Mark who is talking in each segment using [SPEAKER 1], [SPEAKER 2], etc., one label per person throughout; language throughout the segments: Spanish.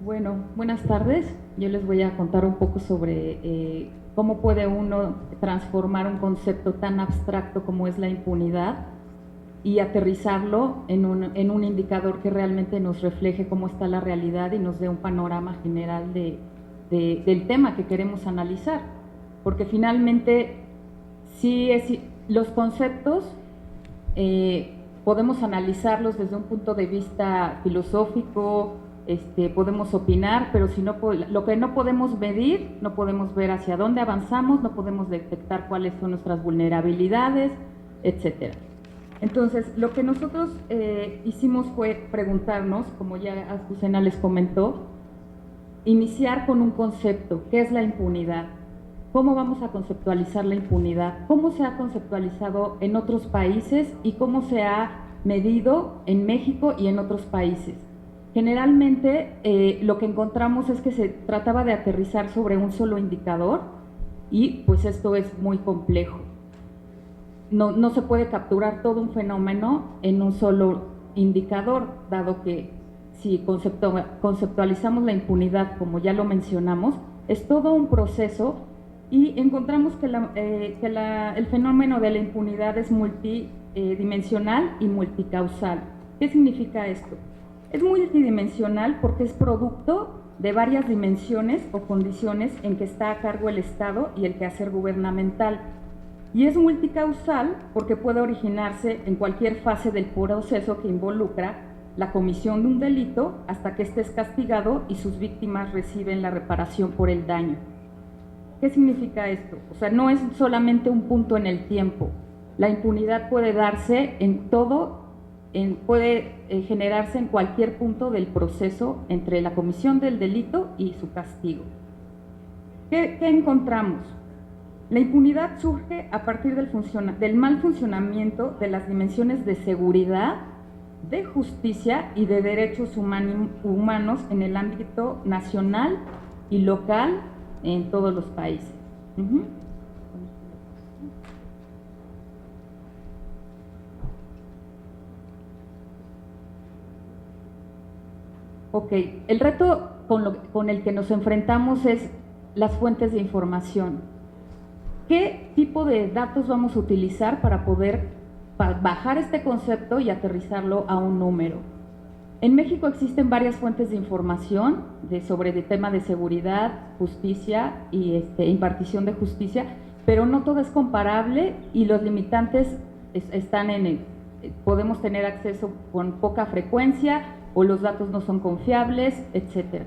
[SPEAKER 1] Bueno, buenas tardes. Yo les voy a contar un poco sobre cómo puede uno transformar un concepto tan abstracto como es la impunidad y aterrizarlo en un indicador que realmente nos refleje cómo está la realidad y nos dé un panorama general del tema que queremos analizar. Porque finalmente, sí los conceptos podemos analizarlos desde un punto de vista filosófico, podemos opinar, pero si no, lo que no podemos medir, no podemos ver hacia dónde avanzamos, no podemos detectar cuáles son nuestras vulnerabilidades, etcétera. Entonces, lo que nosotros hicimos fue preguntarnos, como ya Azucena les comentó, iniciar con un concepto, ¿qué es la impunidad? ¿Cómo vamos a conceptualizar la impunidad? ¿Cómo se ha conceptualizado en otros países y cómo se ha medido en México y en otros países? Generalmente lo que encontramos es que se trataba de aterrizar sobre un solo indicador y pues esto es muy complejo. No se puede capturar todo un fenómeno en un solo indicador, dado que si conceptualizamos la impunidad, como ya lo mencionamos, es todo un proceso y encontramos que el fenómeno de la impunidad es multidimensional y multicausal. ¿Qué significa esto? Es multidimensional porque es producto de varias dimensiones o condiciones en que está a cargo el Estado y el quehacer gubernamental. Y es multicausal porque puede originarse en cualquier fase del proceso que involucra la comisión de un delito hasta que éste es castigado y sus víctimas reciben la reparación por el daño. ¿Qué significa esto? O sea, no es solamente un punto en el tiempo. La impunidad puede darse en todo, puede generarse en cualquier punto del proceso entre la comisión del delito y su castigo. ¿Qué encontramos? La impunidad surge a partir del mal funcionamiento de las dimensiones de seguridad, de justicia y de derechos humanos en el ámbito nacional y local en todos los países. Ok, el reto con el que nos enfrentamos es las fuentes de información. ¿Qué tipo de datos vamos a utilizar para poder bajar este concepto y aterrizarlo a un número? En México existen varias fuentes de información sobre el tema de seguridad, justicia y impartición de justicia, pero no todo es comparable y los limitantes están podemos tener acceso con poca frecuencia o los datos no son confiables, etc.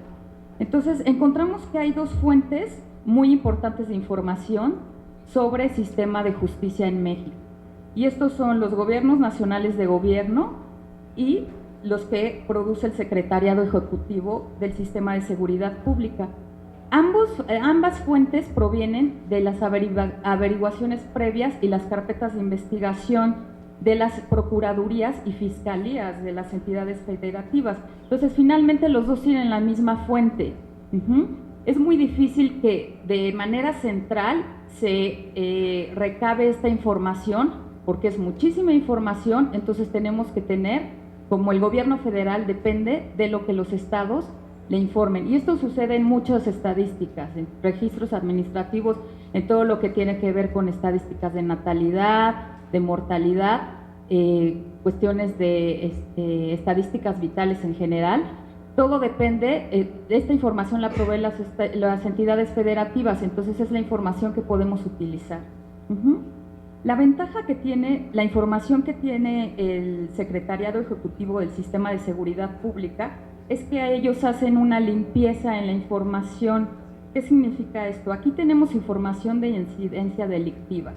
[SPEAKER 1] Entonces encontramos que hay dos fuentes muy importantes de información sobre sistema de justicia en México. Y estos son los gobiernos nacionales de gobierno y los que produce el Secretariado Ejecutivo del Sistema de Seguridad Pública. Ambas fuentes provienen de las averiguaciones previas y las carpetas de investigación de las procuradurías y fiscalías de las entidades federativas. Entonces, finalmente los dos tienen la misma fuente. Es muy difícil que de manera central se recabe esta información porque es muchísima información, entonces tenemos que tener, como el gobierno federal depende de lo que los estados le informen. Y esto sucede en muchas estadísticas, en registros administrativos, en todo lo que tiene que ver con estadísticas de natalidad, de mortalidad, cuestiones de estadísticas vitales en general. Todo depende, esta información la proveen las entidades federativas, entonces es la información que podemos utilizar. La ventaja que tiene, la información que tiene el Secretariado Ejecutivo del Sistema de Seguridad Pública es que ellos hacen una limpieza en la información. ¿Qué significa esto? Aquí tenemos información de incidencia delictiva,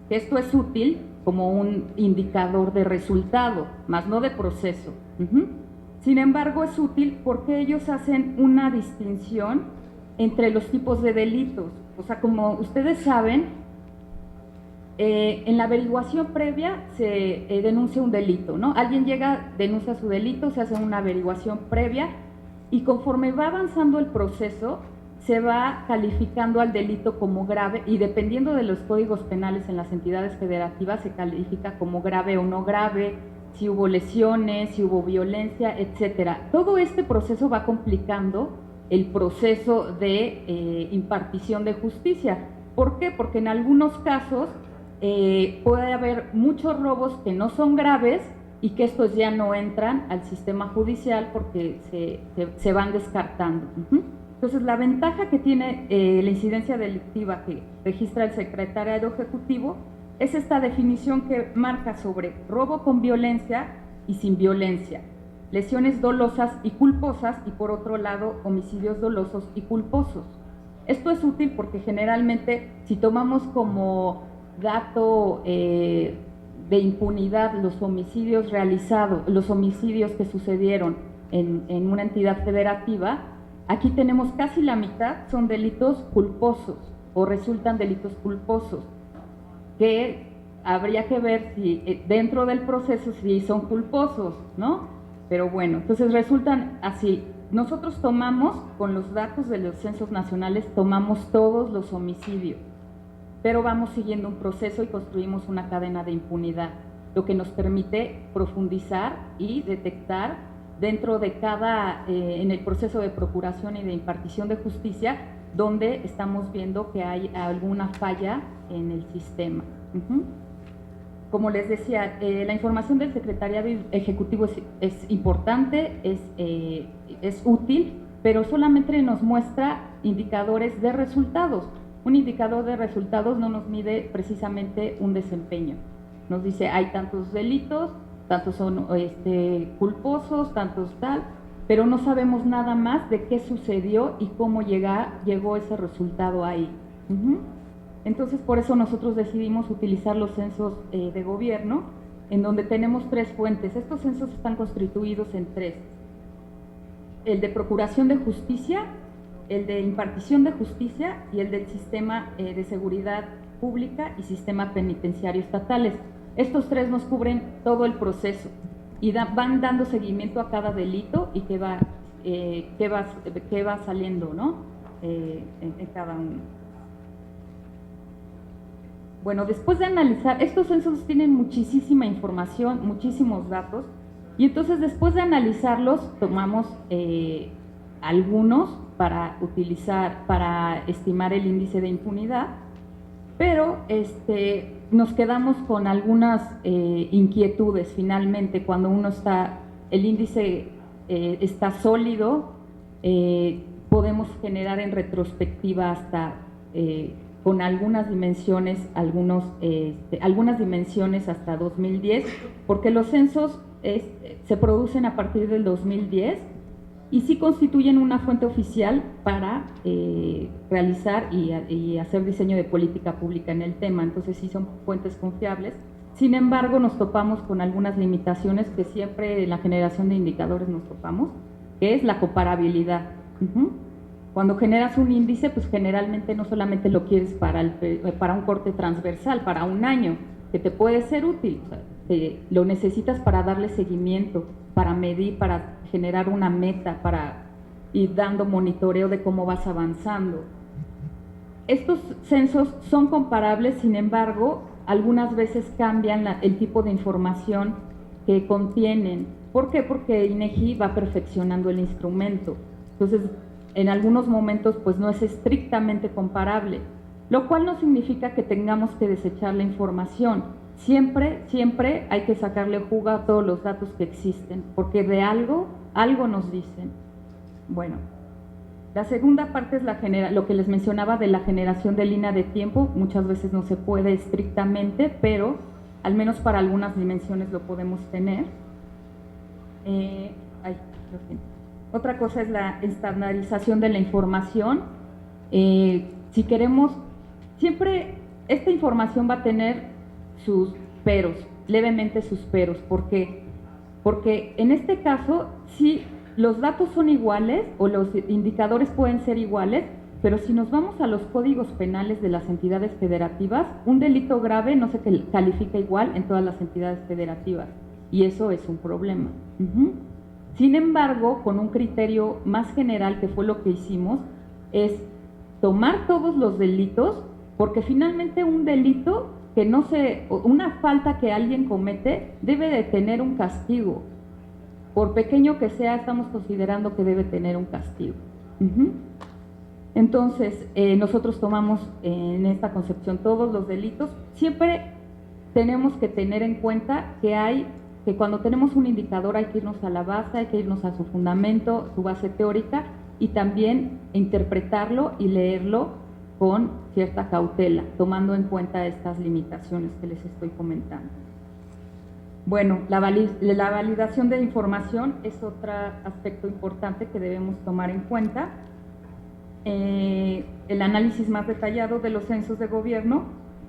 [SPEAKER 1] que esto es útil como un indicador de resultado, más no de proceso. Sin embargo, es útil porque ellos hacen una distinción entre los tipos de delitos. O sea, como ustedes saben, en la averiguación previa se denuncia un delito, ¿no? Alguien llega, denuncia su delito, se hace una averiguación previa y conforme va avanzando el proceso, se va calificando al delito como grave y dependiendo de los códigos penales en las entidades federativas se califica como grave o no grave, si hubo lesiones, si hubo violencia, etcétera. Todo este proceso va complicando el proceso de impartición de justicia. ¿Por qué? Porque en algunos casos puede haber muchos robos que no son graves y que estos ya no entran al sistema judicial porque se van descartando. Entonces, la ventaja que tiene la incidencia delictiva que registra el Secretariado Ejecutivo es esta definición que marca sobre robo con violencia y sin violencia, lesiones dolosas y culposas, y por otro lado, homicidios dolosos y culposos. Esto es útil porque generalmente, si tomamos como dato de impunidad los homicidios realizados, los homicidios que sucedieron en una entidad federativa, aquí tenemos casi la mitad son delitos culposos o resultan delitos culposos, que habría que ver si dentro del proceso si son culposos, ¿no? Pero bueno, entonces resultan así. Nosotros tomamos, con los datos de los censos nacionales, tomamos todos los homicidios, pero vamos siguiendo un proceso y construimos una cadena de impunidad, lo que nos permite profundizar y detectar dentro de cada, en el proceso de procuración y de impartición de justicia, donde estamos viendo que hay alguna falla en el sistema. Como les decía, la información del Secretariado Ejecutivo es importante, es útil, pero solamente nos muestra indicadores de resultados. Un indicador de resultados no nos mide precisamente un desempeño. Nos dice, hay tantos delitos, tantos son culposos, tantos tal, pero no sabemos nada más de qué sucedió y cómo llegó ese resultado ahí. Entonces, por eso nosotros decidimos utilizar los censos de gobierno, en donde tenemos 3 fuentes. Estos censos están constituidos en 3. El de procuración de justicia, el de impartición de justicia y el del sistema de seguridad pública y sistema penitenciario estatales. Estos 3 nos cubren todo el proceso y van dando seguimiento a cada delito y qué va saliendo, ¿no? En cada uno. Bueno, después de analizar, estos censos tienen muchísima información, muchísimos datos, y entonces después de analizarlos tomamos algunos para utilizar, para estimar el índice de impunidad, pero nos quedamos con algunas inquietudes finalmente. Cuando el índice está sólido, podemos generar en retrospectiva hasta con algunas dimensiones, algunas dimensiones hasta 2010, porque los censos se producen a partir del 2010 y sí constituyen una fuente oficial para realizar y hacer diseño de política pública en el tema. Entonces sí son fuentes confiables. Sin embargo, nos topamos con algunas limitaciones que siempre en la generación de indicadores nos topamos, que es la comparabilidad. Cuando generas un índice, pues generalmente no solamente lo quieres para un corte transversal, para un año, que te puede ser útil, o sea, lo necesitas para darle seguimiento, para medir, para generar una meta, para ir dando monitoreo de cómo vas avanzando. Estos censos son comparables, sin embargo, algunas veces cambian el tipo de información que contienen. ¿Por qué? Porque INEGI va perfeccionando el instrumento. Entonces, en algunos momentos pues no es estrictamente comparable, lo cual no significa que tengamos que desechar la información. Siempre hay que sacarle jugo a todos los datos que existen, porque de algo nos dicen. Bueno, la segunda parte es lo que les mencionaba de la generación de línea de tiempo. Muchas veces no se puede estrictamente, pero al menos para algunas dimensiones lo podemos tener. Otra cosa es la estandarización de la información. Si queremos, siempre esta información va a tener sus peros, levemente sus peros. ¿Por qué? Porque en este caso, sí, los datos son iguales o los indicadores pueden ser iguales, pero si nos vamos a los códigos penales de las entidades federativas, un delito grave no se califica igual en todas las entidades federativas, y eso es un problema. Sin embargo, con un criterio más general, que fue lo que hicimos, es tomar todos los delitos, porque finalmente un delito una falta que alguien comete debe de tener un castigo. Por pequeño que sea, estamos considerando que debe tener un castigo. Entonces, nosotros tomamos en esta concepción todos los delitos. Siempre tenemos que tener en cuenta que cuando tenemos un indicador hay que irnos a la base, hay que irnos a su fundamento, su base teórica, y también interpretarlo y leerlo con cierta cautela, tomando en cuenta estas limitaciones que les estoy comentando. Bueno, la validación de información es otro aspecto importante que debemos tomar en cuenta. El análisis más detallado de los censos de gobierno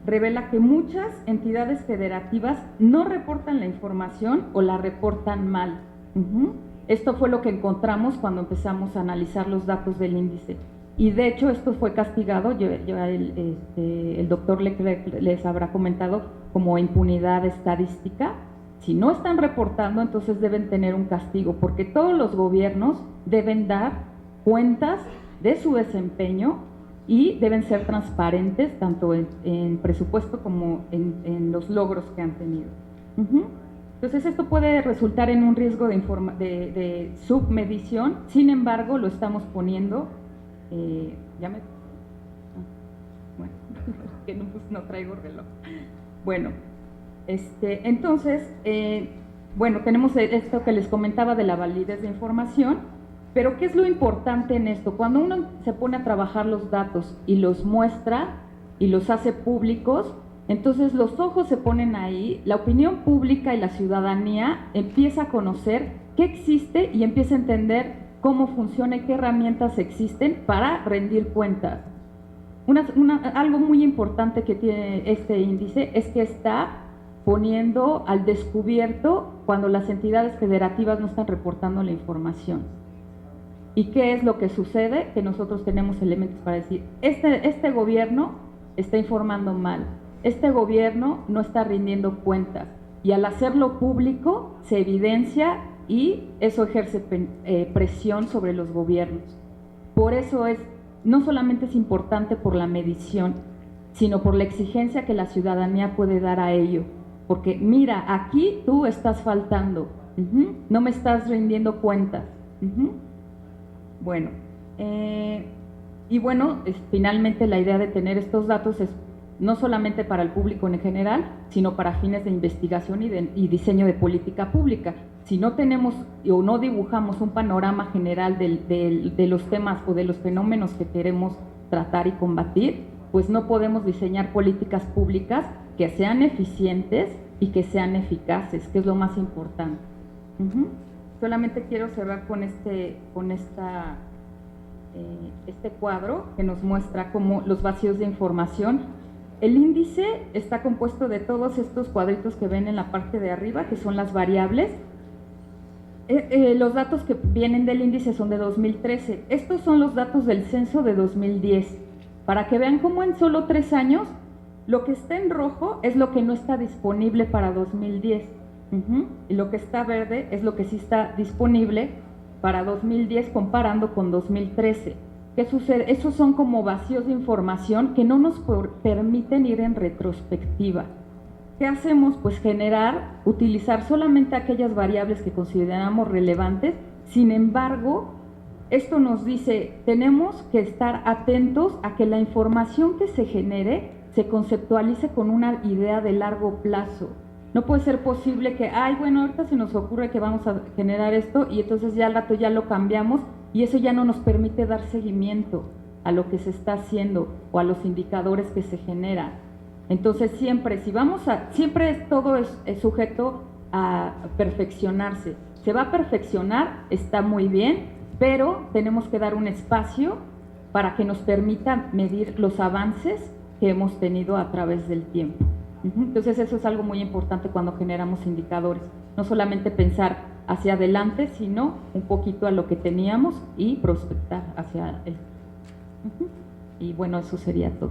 [SPEAKER 1] revela que muchas entidades federativas no reportan la información o la reportan mal. Esto fue lo que encontramos cuando empezamos a analizar los datos del índice. Y de hecho esto fue castigado, el doctor Leclerc les habrá comentado, como impunidad estadística. Si no están reportando, entonces deben tener un castigo, porque todos los gobiernos deben dar cuentas de su desempeño y deben ser transparentes tanto en presupuesto como en los logros que han tenido. Entonces esto puede resultar en un riesgo de submedición, sin embargo lo estamos poniendo, bueno, que no traigo reloj. Bueno, entonces, bueno, tenemos esto que les comentaba de la validez de información, pero ¿qué es lo importante en esto? Cuando uno se pone a trabajar los datos y los muestra y los hace públicos, entonces los ojos se ponen ahí, la opinión pública y la ciudadanía empieza a conocer qué existe y empieza a entender cómo funciona y qué herramientas existen para rendir cuentas. Algo muy importante que tiene este índice es que está poniendo al descubierto cuando las entidades federativas no están reportando la información. ¿Y qué es lo que sucede? Que nosotros tenemos elementos para decir, este gobierno está informando mal, este gobierno no está rindiendo cuentas, y al hacerlo público se evidencia y eso ejerce presión sobre los gobiernos. Por eso no solamente es importante por la medición, sino por la exigencia que la ciudadanía puede dar a ello. Porque mira, aquí tú estás faltando, no me estás rindiendo cuentas. Bueno, y bueno, finalmente la idea de tener estos datos es no solamente para el público en general, sino para fines de investigación y diseño de política pública. Si no tenemos o no dibujamos un panorama general de los temas o de los fenómenos que queremos tratar y combatir, pues no podemos diseñar políticas públicas que sean eficientes y que sean eficaces, que es lo más importante. Solamente quiero cerrar con este cuadro que nos muestra cómo los vacíos de información. El índice está compuesto de todos estos cuadritos que ven en la parte de arriba, que son las variables. Los datos que vienen del índice son de 2013. Estos son los datos del censo de 2010. Para que vean cómo en solo 3 años, lo que está en rojo es lo que no está disponible para 2010. Y lo que está verde es lo que sí está disponible para 2010 comparando con 2013. ¿Qué sucede? Esos son como vacíos de información que no nos permiten ir en retrospectiva. ¿Qué hacemos? Pues utilizar solamente aquellas variables que consideramos relevantes. Sin embargo, esto nos dice, tenemos que estar atentos a que la información que se genere se conceptualice con una idea de largo plazo. No puede ser posible que, bueno, ahorita se nos ocurre que vamos a generar esto y entonces ya al rato ya lo cambiamos y eso ya no nos permite dar seguimiento a lo que se está haciendo o a los indicadores que se generan. Entonces siempre todo es sujeto a perfeccionarse. Se va a perfeccionar, está muy bien, pero tenemos que dar un espacio para que nos permita medir los avances que hemos tenido a través del tiempo. Entonces eso es algo muy importante cuando generamos indicadores, no solamente pensar hacia adelante, sino un poquito a lo que teníamos y prospectar hacia él. Y bueno, eso sería todo.